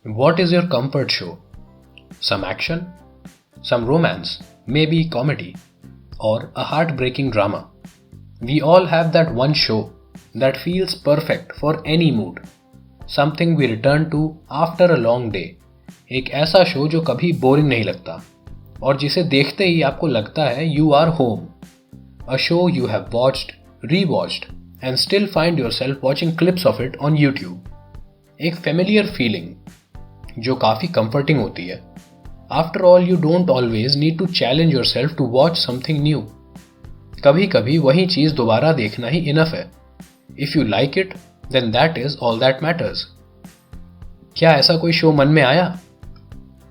What is your comfort show? Some action, some romance, maybe comedy, or a heartbreaking drama. We all have that one show that feels perfect for any mood. Something we return to after a long day. एक ऐसा show जो कभी boring नहीं लगता और जिसे देखते ही आपको लगता है you are home. A show you have watched, rewatched, and still find yourself watching clips of it on YouTube. एक familiar feeling जो काफ़ी comforting होती है. After all, you don't always need to challenge yourself to watch something new. कभी कभी वही चीज़ दोबारा देखना ही enough है. If you like it, then that is all that matters. क्या ऐसा कोई शो मन में आया?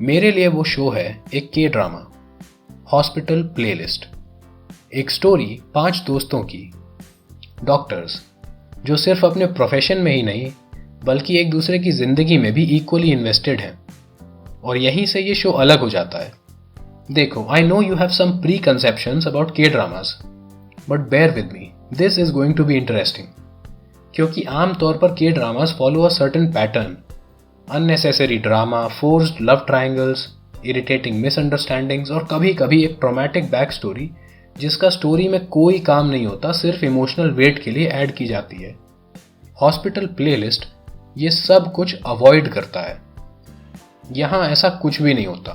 मेरे लिए वो शो है एक के ड्रामा, हॉस्पिटल प्लेलिस्ट. एक स्टोरी 5 दोस्तों की, डॉक्टर्स, जो सिर्फ अपने प्रोफेशन में ही नहीं बल्कि एक दूसरे की जिंदगी में भी इक्वली इन्वेस्टेड हैं. और यहीं से ये शो अलग हो जाता है. देखो, I know you have some preconceptions about K dramas, but bear with me, this is going to be interesting. क्योंकि आमतौर पर K dramas follow a certain pattern. Unnecessary drama, forced love triangles, irritating misunderstandings और कभी कभी एक traumatic back story जिसका story में कोई काम नहीं होता, सिर्फ इमोशनल वेट के लिए ऐड की जाती है. हॉस्पिटल प्लेलिस्ट ये सब कुछ अवॉइड करता है. यहाँ ऐसा कुछ भी नहीं होता.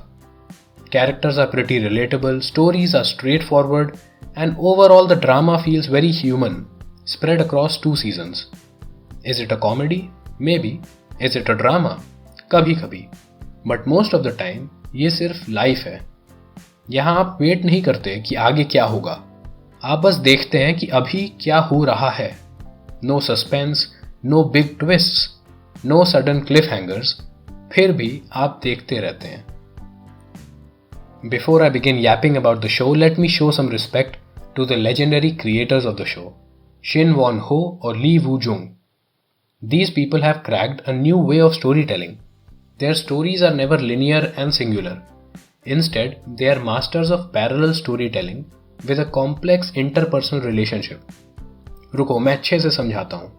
Characters are pretty relatable, stories are straightforward, and overall the drama feels very human, spread across 2 seasons. Is it a comedy? Maybe. Is it a drama? कभी कभी. But most of the time ये सिर्फ life है. यहाँ आप wait नहीं करते कि आगे क्या होगा, आप बस देखते हैं कि अभी क्या हो रहा है. No suspense, no big twists, no sudden cliffhangers, फिर भी आप देखते रहते हैं. Before I begin yapping about the show, let me show some respect to the legendary creators of the show, Shin Won-ho or Lee Woo-jung. These people have cracked a new way of storytelling. Their stories are never linear and singular. Instead, they are masters of parallel storytelling with a complex interpersonal relationship. रुको, मैं अच्छे से समझाता हूँ.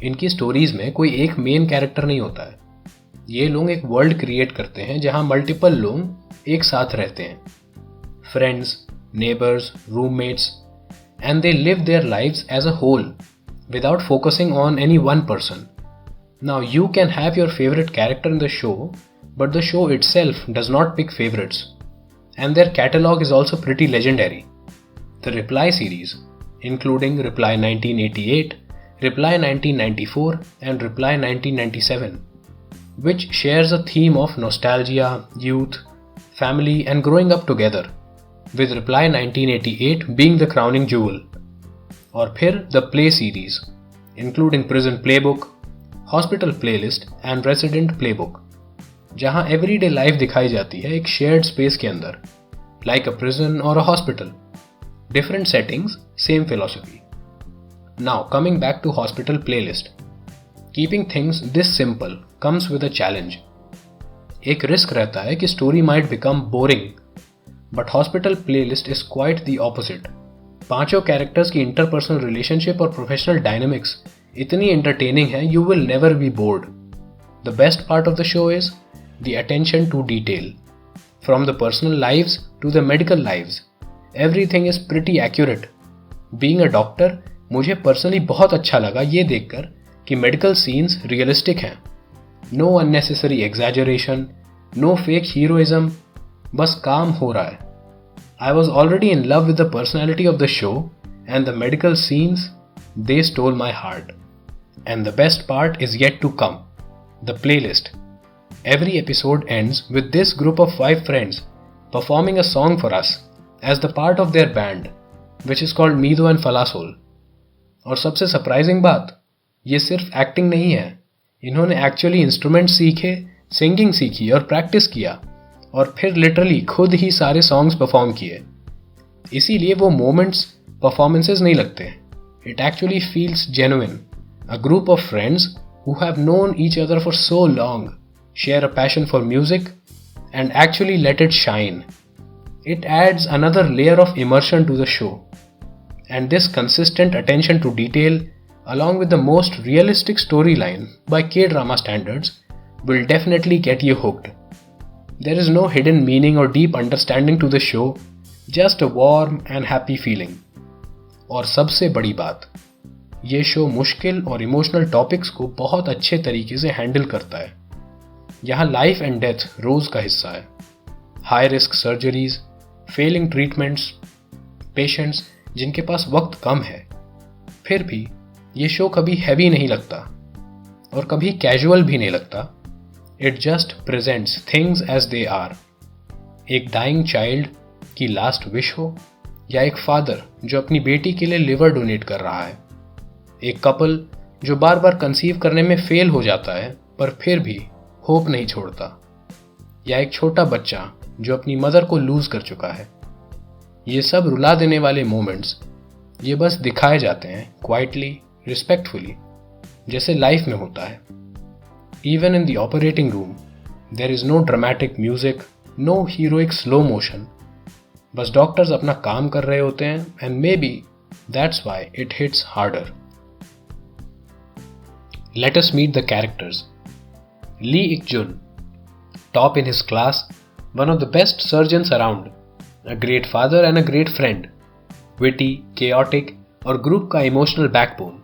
इनकी stories में कोई एक मेन कैरेक्टर नहीं होता है. ये लोग एक वर्ल्ड क्रिएट करते हैं जहाँ मल्टीपल लोग एक साथ रहते हैं. Friends, neighbours, roommates, and they live their lives as a whole without focusing on any one person. Now you can have your favorite character in the show, but the show itself does not pick favorites, and their catalog is also pretty legendary. The Reply series, including Reply 1988, Reply 1994 and Reply 1997, which shares a theme of nostalgia, youth, family and growing up together, with Reply 1988 being the crowning jewel. और फिर the Play series, including Prison Playbook, Hospital Playlist and Resident Playbook, जहाँ everyday life दिखाई जाती है एक shared space के अंदर, like a prison or a hospital. Different settings, same philosophy. Now coming back to Hospital Playlist, keeping things this simple comes with a challenge. एक risk रहता है कि story might become boring. But hospital playlist is quite the opposite. 5 characters की interpersonal relationship और professional dynamics इतनी entertaining है, you will never be bored. The best part of the show is the attention to detail. From the personal lives to the medical lives, everything is pretty accurate. Being a doctor, मुझे personally बहुत अच्छा लगा ये देखकर कि medical scenes realistic हैं. No unnecessary exaggeration, no fake heroism, बस काम हो रहा है. I was already in love with the personality of the show, and the medical scenes, they stole my heart. And the best part is yet to come. The playlist. Every episode ends with this group of 5 friends performing a song for us as the part of their band, which is called Mido and Falasol. और सबसे surprising बात, ये सिर्फ acting नहीं है. इन्होंने actually instrument सीखे, singing सीखी और प्रैक्टिस किया और फिर लिटरली खुद ही सारे सॉन्ग्स परफॉर्म किए. इसीलिए वो मोमेंट्स परफॉर्मेंसेस नहीं लगते. It actually feels genuine. A group of friends who have known each other for so long, share a passion for music and actually let it shine. It adds another layer of immersion to the show. And this consistent attention to detail, along with the most realistic storyline by K-drama standards, will definitely get you hooked. There is no hidden meaning or deep understanding to the show, just a warm and happy feeling. और सबसे बड़ी बात, ये show मुश्किल और emotional topics को बहुत अच्छे तरीके से हैंडल करता है। यहाँ लाइफ एंड डेथ रोज का हिस्सा है। High risk surgeries, failing treatments, patients जिनके पास वक्त कम है। फिर भी ये शो कभी हैवी नहीं लगता और कभी कैजुअल भी नहीं लगता। It just presents things as they are. एक डाइंग चाइल्ड की लास्ट विश हो, या एक फादर जो अपनी बेटी के लिए लिवर डोनेट कर रहा है, एक कपल जो बार बार कंसीव करने में फेल हो जाता है पर फिर भी होप नहीं छोड़ता, या एक छोटा बच्चा जो अपनी मदर को लूज कर चुका है। ये सब रुला देने वाले मोमेंट्स ये बस दिखाए जाते हैं क्वाइटली, रिस्पेक्टफुली, जैसे लाइफ में होता है। Even in the operating room there is no dramatic music, no heroic slow motion. बस डॉक्टर्स अपना काम कर रहे होते हैं and maybe that's why it hits harder. Let us meet the characters. Lee Ik Jun, top in his class, one of the best surgeons around, a great father and a great friend, witty, chaotic और group का emotional backbone.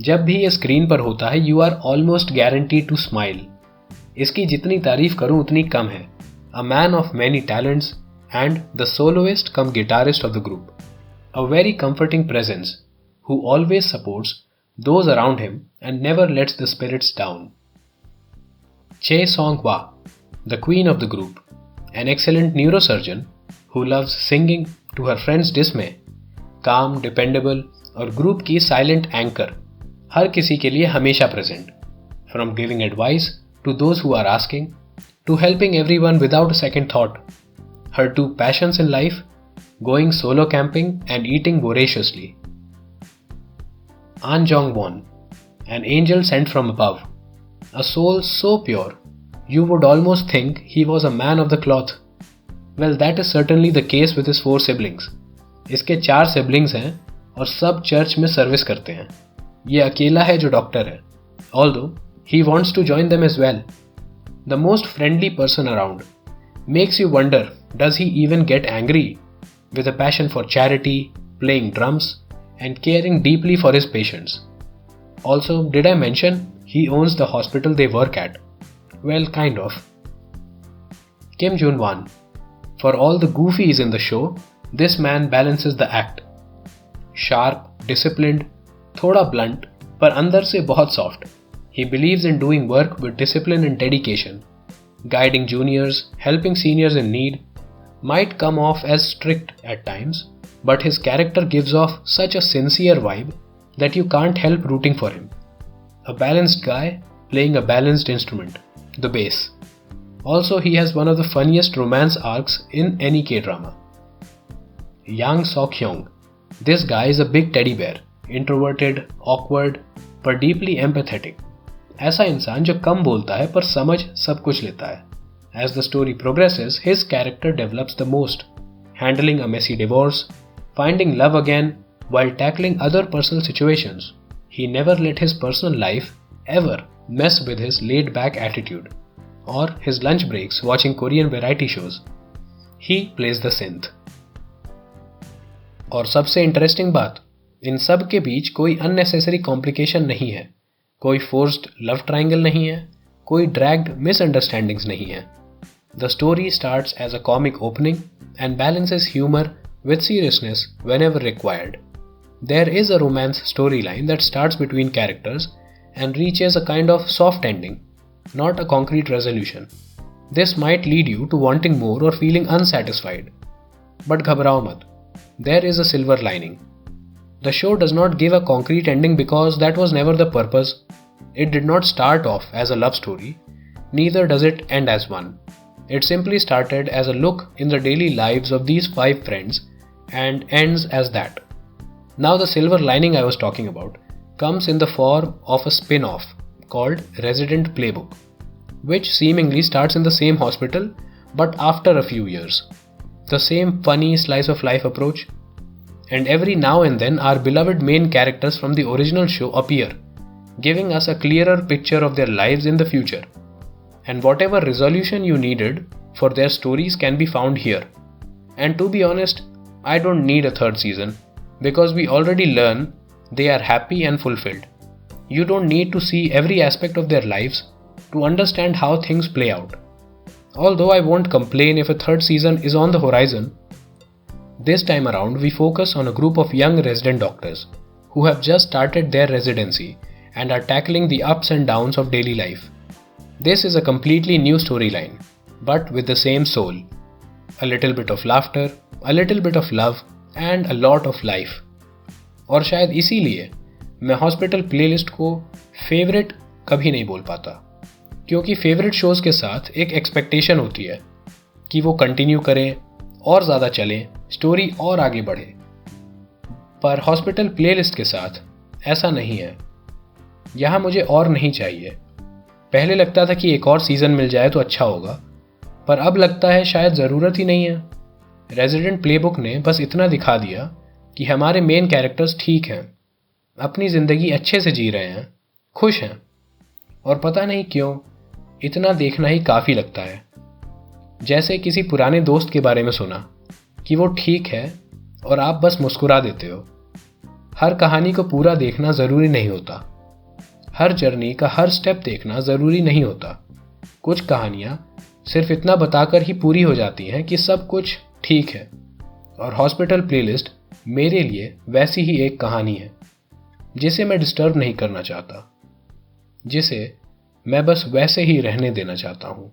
जब भी ये screen पर होता है you are almost guaranteed to smile. इसकी जितनी तारीफ करूं उतनी कम है। A man of many talents and the soloist cum guitarist of the group, a very comforting presence who always supports those around him and never lets the spirits down. Chae Song-hwa, the queen of the group, an excellent neurosurgeon who loves singing to her friends' dismay, calm, dependable और ग्रुप की silent anchor, हर किसी के लिए हमेशा present, from giving advice to those who are asking to helping everyone without a second thought. Her two passions in life, going solo camping and eating voraciously. An Jong-won, an angel sent from above, a soul so pure you would almost think he was a man of the cloth. Well, that is certainly the case with his 4 siblings. इसके 4 siblings हैं और सब church में service करते हैं। ये अकेला है जो डॉक्टर है, although he wants to join them as well. The most friendly person around. Makes you wonder, does he even get angry? With a passion for charity, playing drums, and caring deeply for his patients. Also, did I mention he owns the hospital they work at? Well, kind of. Kim Jun-wan. For all the goofies in the show, this man balances the act. Sharp, disciplined, thoda blunt, पर अंदर से बहुत soft. He believes in doing work with discipline and dedication. Guiding juniors, helping seniors in need. Might come off as strict at times, but his character gives off such a sincere vibe that you can't help rooting for him. A balanced guy playing a balanced instrument, the bass. Also, he has one of the funniest romance arcs in any K-drama. Yang Sok-hyung. This guy is a big teddy bear, introverted, awkward, but deeply empathetic. ऐसा इंसान जो कम बोलता है पर समझ सब कुछ लेता है. As the story progresses, his character develops the most, handling a messy divorce, finding love again, while tackling other personal situations. He never let his personal life ever mess with his laid-back attitude, or his lunch breaks watching Korean variety shows. He plays the synth. और सबसे interesting बात, इन सब के बीच कोई unnecessary complication नहीं है, कोई forced love triangle नहीं है, कोई dragged misunderstandings नहीं है. The story starts as a comic opening and balances humor with seriousness whenever required. There is a romance storyline that starts between characters and reaches a kind of soft ending, not a concrete resolution. This might lead you to wanting more or feeling unsatisfied. But घबराओ मत, there is a silver lining. The show does not give a concrete ending because that was never the purpose. It did not start off as a love story, neither does it end as one. It simply started as a look in the daily lives of these 5 friends and ends as that. Now the silver lining I was talking about comes in the form of a spin-off called Resident Playbook, which seemingly starts in the same hospital but after a few years. The same funny slice of life approach, and every now and then our beloved main characters from the original show appear, giving us a clearer picture of their lives in the future. and whatever resolution you needed for their stories can be found here. And to be honest, I don't need a third season because we already learn they are happy and fulfilled. You don't need to see every aspect of their lives to understand how things play out. Although I won't complain if a third season is on the horizon, this time around we focus on a group of young resident doctors who have just started their residency and are tackling the ups and downs of daily life. This is a completely new storyline, but with the same soul. A little bit of laughter, a little bit of love and a lot of life. और शायद इसीलिए मैं hospital playlist को favourite कभी नहीं बोल पाता, क्योंकि फेवरेट शोज़ के साथ एक एक्सपेक्टेशन होती है कि वो कंटिन्यू करें और ज़्यादा चलें, स्टोरी और आगे बढ़े। पर हॉस्पिटल प्लेलिस्ट के साथ ऐसा नहीं है। यहाँ मुझे और नहीं चाहिए। पहले लगता था कि एक और सीज़न मिल जाए तो अच्छा होगा, पर अब लगता है शायद ज़रूरत ही नहीं है। रेजिडेंट प्लेबुक ने बस इतना दिखा दिया कि हमारे मेन कैरेक्टर्स ठीक हैं, अपनी ज़िंदगी अच्छे से जी रहे हैं, खुश हैं, और पता नहीं क्यों इतना देखना ही काफ़ी लगता है। जैसे किसी पुराने दोस्त के बारे में सुना कि वो ठीक है और आप बस मुस्कुरा देते हो। हर कहानी को पूरा देखना ज़रूरी नहीं होता, हर जर्नी का हर स्टेप देखना ज़रूरी नहीं होता। कुछ कहानियाँ सिर्फ इतना बताकर ही पूरी हो जाती हैं कि सब कुछ ठीक है, और हॉस्पिटल प्लेलिस्ट मेरे लिए वैसी ही एक कहानी है जिसे मैं डिस्टर्ब नहीं करना चाहता, जिसे मैं बस वैसे ही रहने देना चाहता हूँ।